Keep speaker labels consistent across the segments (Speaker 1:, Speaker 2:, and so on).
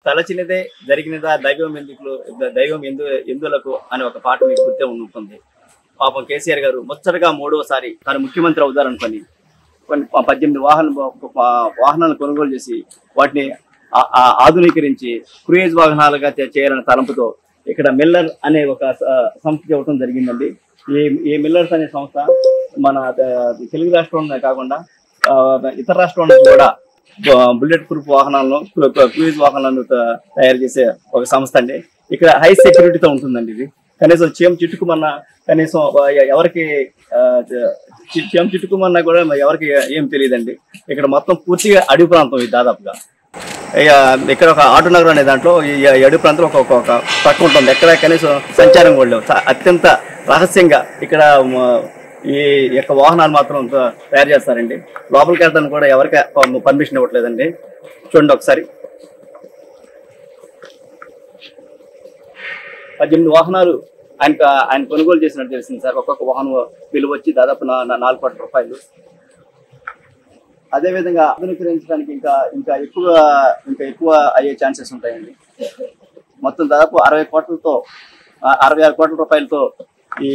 Speaker 1: తలచినదే జరిగినదా దైవం ఎందులకు అనే ఒక పాట మీకు గుర్తే ఉంటుంది. పాపం కేసీఆర్ గారు ముచ్చటగా మూడోసారి తాను ముఖ్యమంత్రి అవుతారనుకొని కొన్ని 18 వాహనాలను కొనుగోలు చేసి వాటిని ఆధునీకరించి క్రూయిజ్ వాహనాలుగా చేయాలనే తలంపుతో ఇక్కడ మిల్లర్ అనే ఒక సంస్థ ఇవ్వడం జరిగిందండి. ఈ మిల్లర్స్ అనే సంస్థ మన తెలుగు రాష్ట్రంలో కాకుండా ఇతర రాష్ట్రాల నుంచి కూడా బుల్లెట్ ప్రూఫ్ వాహనాలను క్రూయిజ్ వాహనాలను తయారు చేసే ఒక సంస్థ అండి. ఇక్కడ హై సెక్యూరిటీతో ఉంటుందండి. ఇది కనీసం చీమ చిట్టుకుమన్నా కనీసం ఎవరికి చీమ చిట్టుకుమన్నా కూడా ఎవరికి ఏం తెలియదండి. ఇక్కడ మొత్తం పూర్తిగా అడవి ప్రాంతం ఇది. దాదాపుగా ఇక్కడ ఒక ఆటో నగరం అనే దాంట్లో ఈ అడవి ప్రాంతంలో ఒక పక్క ఉంటుంది. ఎక్కడ కనీసం సంచారం కూడా లేవు. అత్యంత రహస్యంగా ఇక్కడ ఈ యొక్క వాహనాలు మాత్రం తయారు చేస్తారండి. లోపలికి వెళ్ళడానికి కూడా ఎవరికి పర్మిషన్ ఇవ్వట్లేదండి. చూడండి ఒకసారి. 18 వాహనాలు ఆయన కొనుగోలు చేసినట్టు తెలిసింది సార్. ఒక్కొక్క వాహనం విలువ వచ్చి దాదాపు 4 కోట్ల రూపాయలు. అదేవిధంగా ఆధునీకరించడానికి ఇంకా ఎక్కువ అయ్యే ఛాన్సెస్ ఉంటాయండి. మొత్తం దాదాపు 66 కోట్ల రూపాయలతో ఈ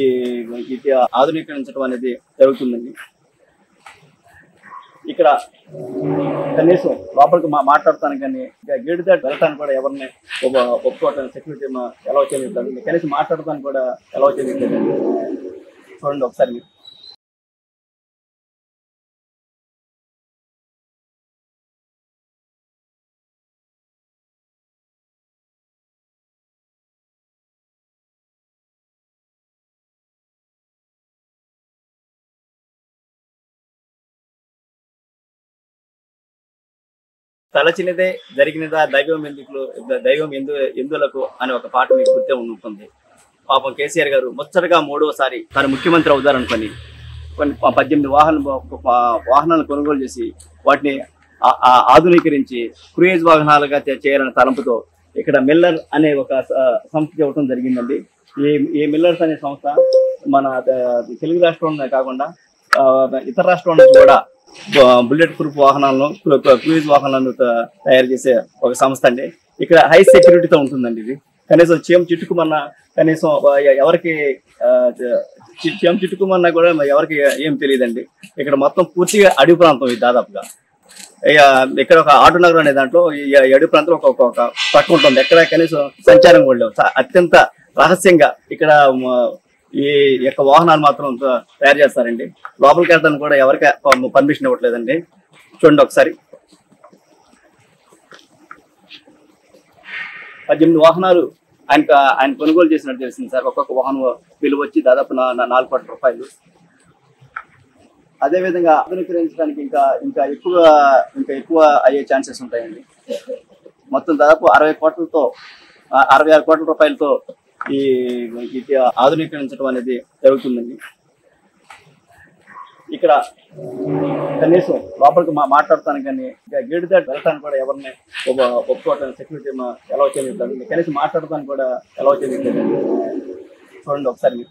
Speaker 1: ఆధునీకరించడం అనేది జరుగుతుందండి. ఇక్కడ కనీసం లోపలికి మాట్లాడటానికి కానీ గేటు దాటి వెళ్ళటానికి కూడా ఎవరిని ఒప్పుకోవటానికి సెక్యూరిటీ ఎలా చేయలేదు. కనీసం మాట్లాడటానికి కూడా ఎలా చేయలేదు. చూడండి ఒకసారి. తలచినదే జరిగినదా దైవం ఎందులకు అనే ఒక పాట మీకు గుర్తే ఉంటుంది. పాపం కేసీఆర్ గారు ముచ్చటగా మూడోసారి తాను ముఖ్యమంత్రి అవుతారనుకొని కొన్ని 18 వాహనాలను కొనుగోలు చేసి వాటిని ఆధునీకరించి క్రూయిజ్ వాహనాలుగా చేయాలనే తలంపుతో ఇక్కడ మిల్లర్ అనే ఒక సంస్థ ఇవ్వడం జరిగిందండి. ఈ మిల్లర్స్ అనే సంస్థ మన తెలుగు రాష్ట్రంలో కాకుండా ఇతర రాష్ట్రాల నుంచి కూడా బుల్లెట్ ప్రూఫ్ వాహనాలను క్రూయిజ్ వాహనాలను తయారు చేసే ఒక సంస్థ అండి. ఇక్కడ హై సెక్యూరిటీతో ఉంటుందండి. ఇది కనీసం చీమ చిట్టుకుమన్నా కనీసం ఎవరికి చీమ చిట్టుకుమన్నా కూడా ఎవరికి ఏం తెలియదండి. ఇక్కడ మొత్తం పూర్తిగా అడవి ప్రాంతం ఇది. దాదాపుగా ఇక్కడ ఒక ఆటో నగరం అనే దాంట్లో ఈ అడవి ప్రాంతంలో ఒక పక్క ఉంటుంది. ఎక్కడ కనీసం సంచారం కూడా లేవు. అత్యంత రహస్యంగా ఇక్కడ ఈ యొక్క వాహనాలు మాత్రం తయారు చేస్తారండి. లోపలికి వెళ్ళడానికి కూడా ఎవరికి పర్మిషన్ ఇవ్వట్లేదండి. చూడండి ఒకసారి. 18 వాహనాలు ఆయన కొనుగోలు చేసినట్టు తెలిసింది సార్. ఒక్కొక్క వాహనం విలువ వచ్చి దాదాపు 4 కోట్ల రూపాయలు. అదేవిధంగా ఆధునీకరించడానికి ఇంకా ఎక్కువ అయ్యే ఛాన్సెస్ ఉంటాయండి. మొత్తం దాదాపు 66 కోట్ల రూపాయలతో ఈ ఆధునీకరించడం అనేది జరుగుతుందండి. ఇక్కడ కనీసం లోపలికి మాట్లాడటానికి కానీ గేటు దాటి వెళ్ళటానికి కూడా ఎవరిని ఒప్పుకోవటానికి సెక్యూరిటీ ఎలా చేయలేదు. కనీసం మాట్లాడటానికి కూడా ఎలా చేయలేదు. చూడండి ఒకసారి.